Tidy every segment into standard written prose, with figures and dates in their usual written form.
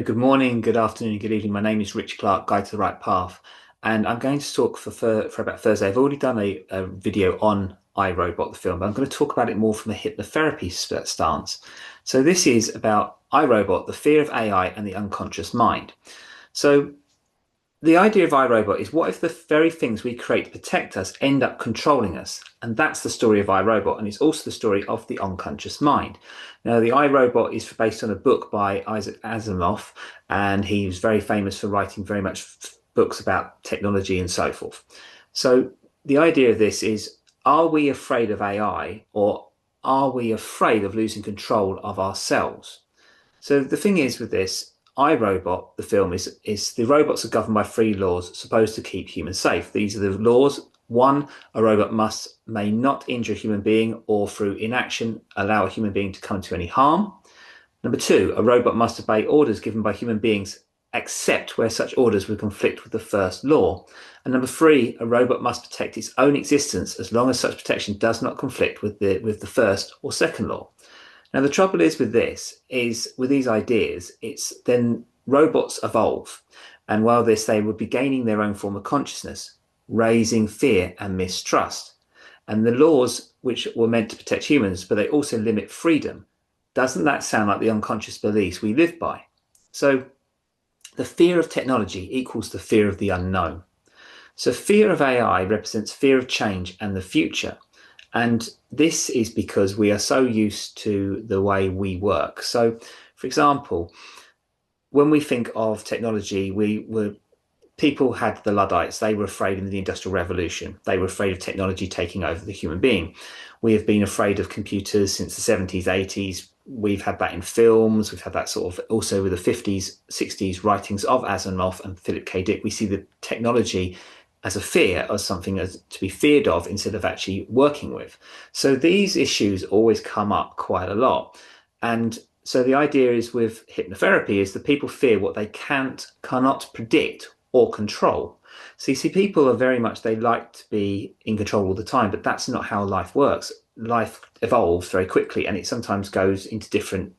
Good morning, good afternoon, good evening. My name is Rich Clark, Guide to the Right Path, and I'm going to talk for about Thursday. I've already done a video on iRobot, the film, but I'm going to talk about it more from a hypnotherapy stance. So this is about iRobot, the fear of AI and the unconscious mind. So the idea of iRobot is, what if the very things we create to protect us end up controlling us? And that's the story of iRobot, and it's also the story of the unconscious mind. Now, the iRobot is based on a book by Isaac Asimov, and he was very famous for writing very much books about technology and so forth. So the idea of this is, are we afraid of AI, or are we afraid of losing control of ourselves? So the thing is with this, iRobot, the film, is the robots are governed by three laws supposed to keep humans safe. These are the laws. One, a robot may not injure a human being or through inaction allow a human being to come to any harm. Number two, a robot must obey orders given by human beings except where such orders would conflict with the first law. And number three, a robot must protect its own existence as long as such protection does not conflict with the first or second law. Now, the trouble is with this, is with these ideas, it's then robots evolve. And while they would be gaining their own form of consciousness, raising fear and mistrust. And the laws which were meant to protect humans, but they also limit freedom. Doesn't that sound like the unconscious beliefs we live by? So the fear of technology equals the fear of the unknown. So fear of AI represents fear of change and the future. And this is because we are so used to the way we work. So, for example, when we think of technology, people had the Luddites. They were afraid in the Industrial Revolution. They were afraid of technology taking over the human being. We have been afraid of computers since the 70s, 80s. We've had that in films. We've had that sort of also with the 50s, 60s writings of Asimov and Philip K. Dick. We see the technology as a fear, as something as to be feared of instead of actually working with. So these issues always come up quite a lot. And so the idea is with hypnotherapy is that people fear what they cannot predict or control. So you see, people are very much, they like to be in control all the time, but that's not how life works. Life evolves very quickly, and it sometimes goes into different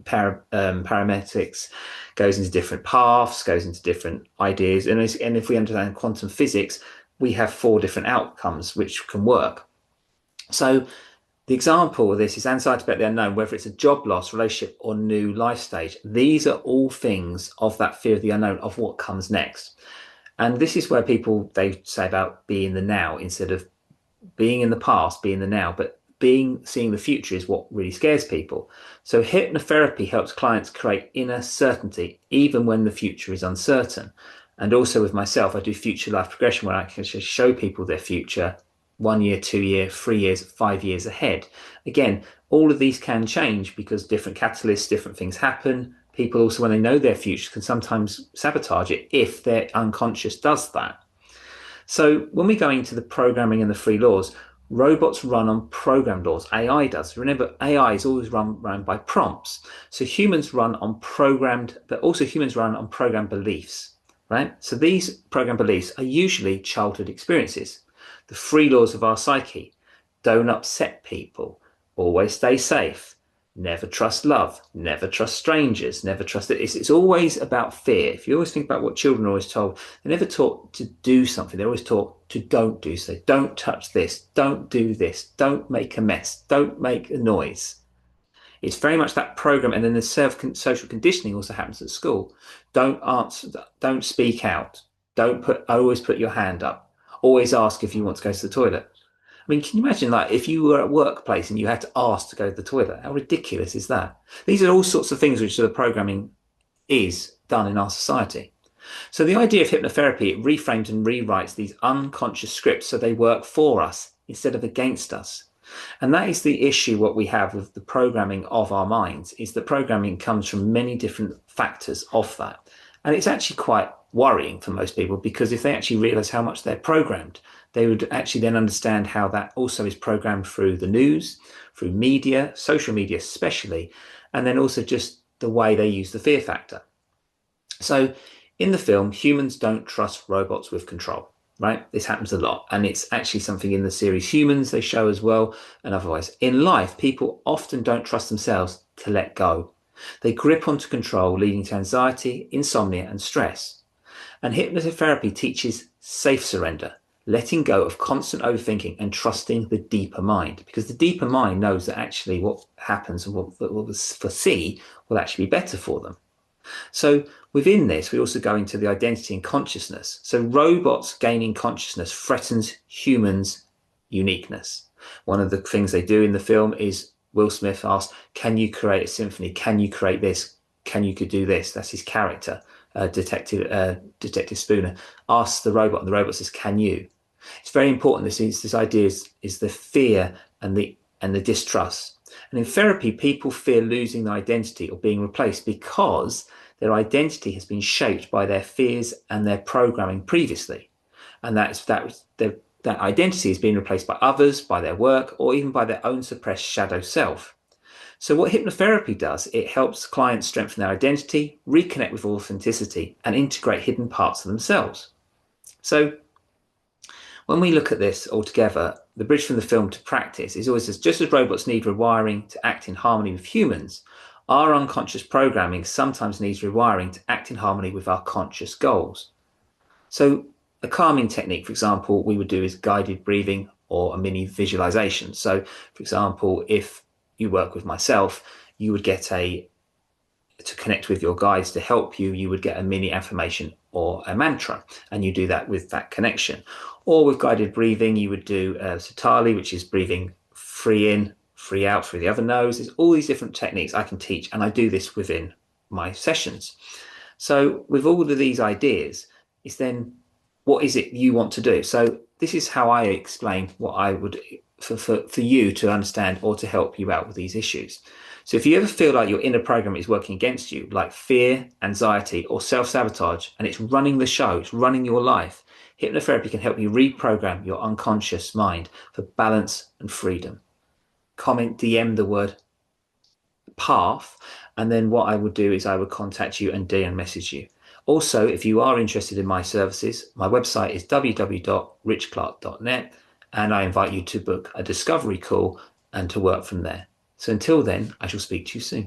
paramedics, goes into different paths, goes into different ideas. And if we understand quantum physics, we have four different outcomes which can work. So the example of this is anxiety about the unknown, whether it's a job loss, relationship, or new life stage. These are all things of that fear of the unknown, of what comes next. And this is where they say about being the now instead of being in the past, being the now. But seeing the future is what really scares people. So hypnotherapy helps clients create inner certainty even when the future is uncertain. And also with myself, I do future life progression where I can show people their future 1 year, 2 year, 3 years, 5 years ahead. Again, all of these can change because different catalysts, different things happen. People also, when they know their future, can sometimes sabotage it if their unconscious does that. So when we go into the programming and the three laws, robots run on programmed laws. AI does. Remember, AI is always run by prompts. So humans run on programmed, but also humans run on programmed beliefs, right? So these programmed beliefs are usually childhood experiences. The three laws of our psyche: don't upset people, always stay safe, never trust love, never trust strangers, never trust it. It's always about fear. If you always think about what children are always told, they're never taught to do something. They're always taught to don't do so. Don't touch this. Don't do this. Don't make a mess. Don't make a noise. It's very much that program. And then the social conditioning also happens at school. Don't answer. Don't speak out. Always put your hand up. Always ask if you want to go to the toilet. I mean, can you imagine, like, if you were at a workplace and you had to ask to go to the toilet? How ridiculous is that? These are all sorts of things which the programming is done in our society. So the idea of hypnotherapy, it reframes and rewrites these unconscious scripts so they work for us instead of against us. And that is the issue what we have with the programming of our minds, is that programming comes from many different factors of that. And it's actually quite worrying for most people, because if they actually realize how much they're programmed, they would actually then understand how that also is programmed through the news, through media, social media especially, and then also just the way they use the fear factor. So in the film, humans don't trust robots with control, right? This happens a lot. And it's actually something in the series Humans they show as well. And otherwise, in life, people often don't trust themselves to let go. They grip onto control, leading to anxiety, insomnia, and stress. And hypnotherapy teaches safe surrender, letting go of constant overthinking and trusting the deeper mind, because the deeper mind knows that actually what happens and what we foresee will actually be better for them. So within this, we also go into the identity and consciousness. So robots gaining consciousness threatens humans' uniqueness. One of the things they do in the film is Will Smith asks, can you create a symphony? Can you create this? Can you do this? That's his character. Detective Spooner asks the robot, and the robot says, can you? It's very important. This idea is the fear and the distrust. And in therapy, people fear losing their identity or being replaced because their identity has been shaped by their fears and their programming previously. And that identity is being replaced by others, by their work, or even by their own suppressed shadow self. So what hypnotherapy does, it helps clients strengthen their identity, reconnect with authenticity, and integrate hidden parts of themselves. So when we look at this all together, the bridge from the film to practice is always this: just as robots need rewiring to act in harmony with humans, our unconscious programming sometimes needs rewiring to act in harmony with our conscious goals. So a calming technique, for example, we would do is guided breathing or a mini visualization. So, for example, if you work with myself, you would get to connect with your guides to help you, you would get a mini affirmation or a mantra, and you do that with that connection. Or with guided breathing, you would do Sitali, which is breathing free in, free out through the other nose. There's all these different techniques I can teach, and I do this within my sessions. So with all of these ideas, it's then what is it you want to do? So this is how I explain what I would for you to understand or to help you out with these issues. So if you ever feel like your inner program is working against you, like fear, anxiety, or self-sabotage, and it's running the show, it's running your life, hypnotherapy can help you reprogram your unconscious mind for balance and freedom. Comment, DM the word path, and then what I would do is I would contact you and DM message you. Also, if you are interested in my services, my website is www.richclark.net, and I invite you to book a discovery call and to work from there. So until then, I shall speak to you soon.